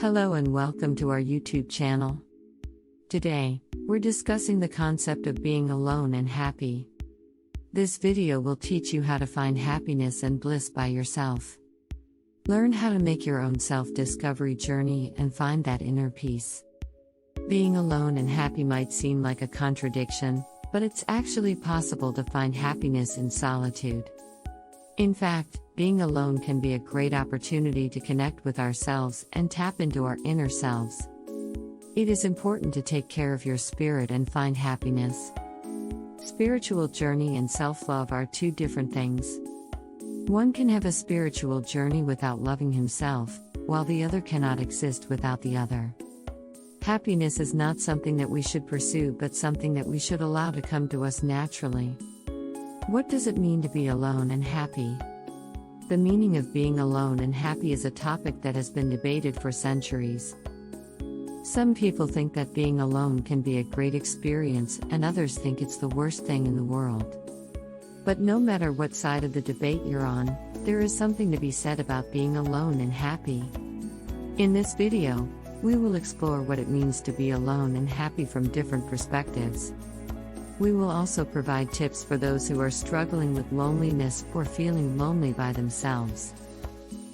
Hello and welcome to our YouTube channel. Today, we're discussing the concept of being alone and happy. This video will teach you how to find happiness and bliss by yourself. Learn how to make your own self-discovery journey and find that inner peace. Being alone and happy might seem like a contradiction, but it's actually possible to find happiness in solitude. In fact, being alone can be a great opportunity to connect with ourselves and tap into our inner selves. It is important to take care of your spirit and find happiness. Spiritual journey and self-love are two different things. One can have a spiritual journey without loving himself, while the other cannot exist without the other. Happiness is not something that we should pursue but something that we should allow to come to us naturally. What does it mean to be alone and happy? The meaning of being alone and happy is a topic that has been debated for centuries. Some people think that being alone can be a great experience, and others think it's the worst thing in the world. But no matter what side of the debate you're on, there is something to be said about being alone and happy. In this video, we will explore what it means to be alone and happy from different perspectives. We will also provide tips for those who are struggling with loneliness or feeling lonely by themselves.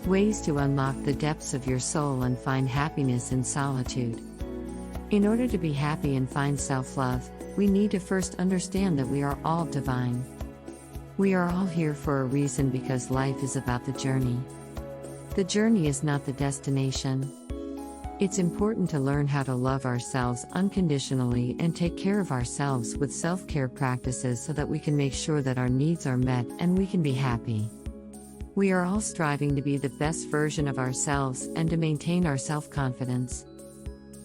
Ways to unlock the depths of your soul and find happiness in solitude. In order to be happy and find self-love, we need to first understand that we are all divine. We are all here for a reason because life is about the journey. The journey is not the destination. It's important to learn how to love ourselves unconditionally and take care of ourselves with self-care practices so that we can make sure that our needs are met and we can be happy. We are all striving to be the best version of ourselves and to maintain our self-confidence.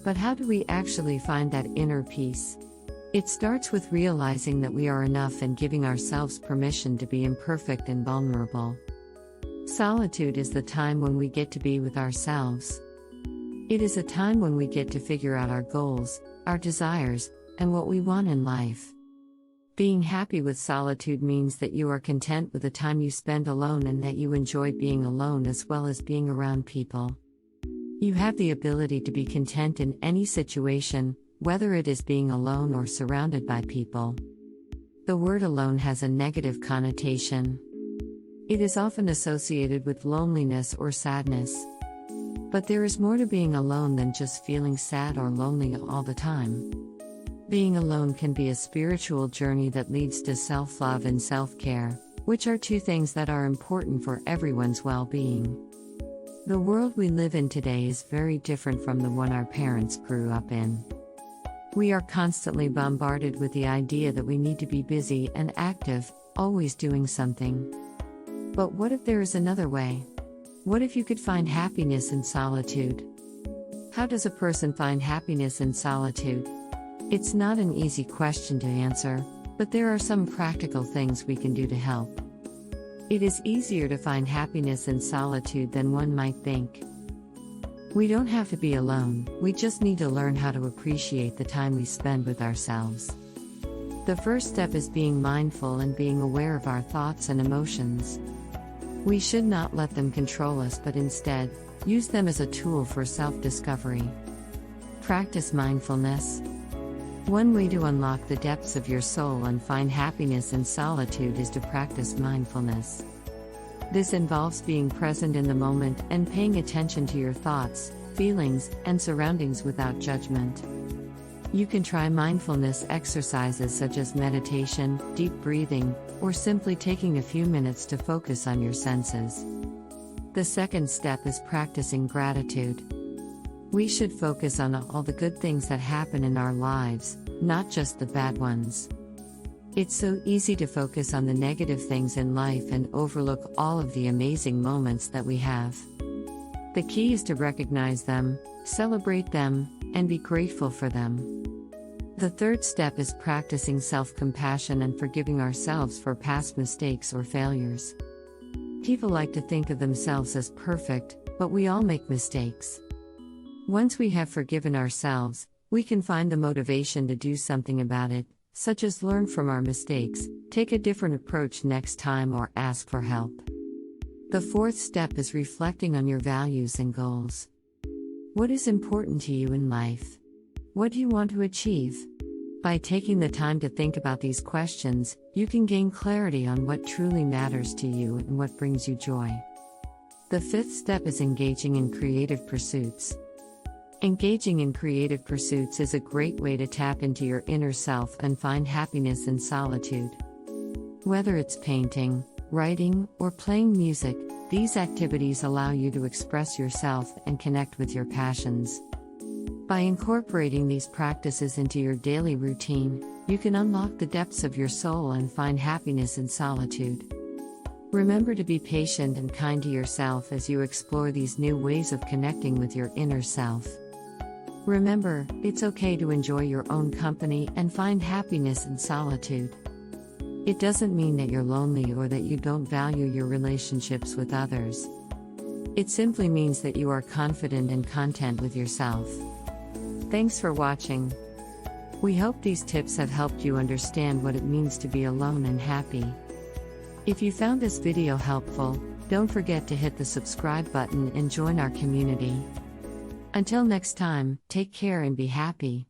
But how do we actually find that inner peace? It starts with realizing that we are enough and giving ourselves permission to be imperfect and vulnerable. Solitude is the time when we get to be with ourselves. It is a time when we get to figure out our goals, our desires, and what we want in life. Being happy with solitude means that you are content with the time you spend alone and that you enjoy being alone as well as being around people. You have the ability to be content in any situation, whether it is being alone or surrounded by people. The word alone has a negative connotation. It is often associated with loneliness or sadness. But there is more to being alone than just feeling sad or lonely all the time. Being alone can be a spiritual journey that leads to self-love and self-care, which are two things that are important for everyone's well-being. The world we live in today is very different from the one our parents grew up in. We are constantly bombarded with the idea that we need to be busy and active, always doing something. But what if there is another way? What if you could find happiness in solitude? How does a person find happiness in solitude? It's not an easy question to answer, but there are some practical things we can do to help. It is easier to find happiness in solitude than one might think. We don't have to be alone, we just need to learn how to appreciate the time we spend with ourselves. The first step is being mindful and being aware of our thoughts and emotions. We should not let them control us but instead, use them as a tool for self-discovery. Practice mindfulness. One way to unlock the depths of your soul and find happiness in solitude is to practice mindfulness. This involves being present in the moment and paying attention to your thoughts, feelings, and surroundings without judgment. You can try mindfulness exercises such as meditation, deep breathing, or simply taking a few minutes to focus on your senses. The second step is practicing gratitude. We should focus on all the good things that happen in our lives, not just the bad ones. It's so easy to focus on the negative things in life and overlook all of the amazing moments that we have. The key is to recognize them, celebrate them, and be grateful for them. The third step is practicing self-compassion and forgiving ourselves for past mistakes or failures. People like to think of themselves as perfect, but we all make mistakes. Once we have forgiven ourselves, we can find the motivation to do something about it, such as learn from our mistakes, take a different approach next time, or ask for help. The fourth step is reflecting on your values and goals. What is important to you in life? What do you want to achieve? By taking the time to think about these questions, you can gain clarity on what truly matters to you and what brings you joy. The fifth step is engaging in creative pursuits. Engaging in creative pursuits is a great way to tap into your inner self and find happiness in solitude. Whether it's painting, writing, or playing music, these activities allow you to express yourself and connect with your passions. By incorporating these practices into your daily routine, you can unlock the depths of your soul and find happiness in solitude. Remember to be patient and kind to yourself as you explore these new ways of connecting with your inner self. Remember, it's okay to enjoy your own company and find happiness in solitude. It doesn't mean that you're lonely or that you don't value your relationships with others. It simply means that you are confident and content with yourself. Thanks for watching. We hope these tips have helped you understand what it means to be alone and happy. If you found this video helpful, don't forget to hit the subscribe button and join our community. Until next time, take care and be happy.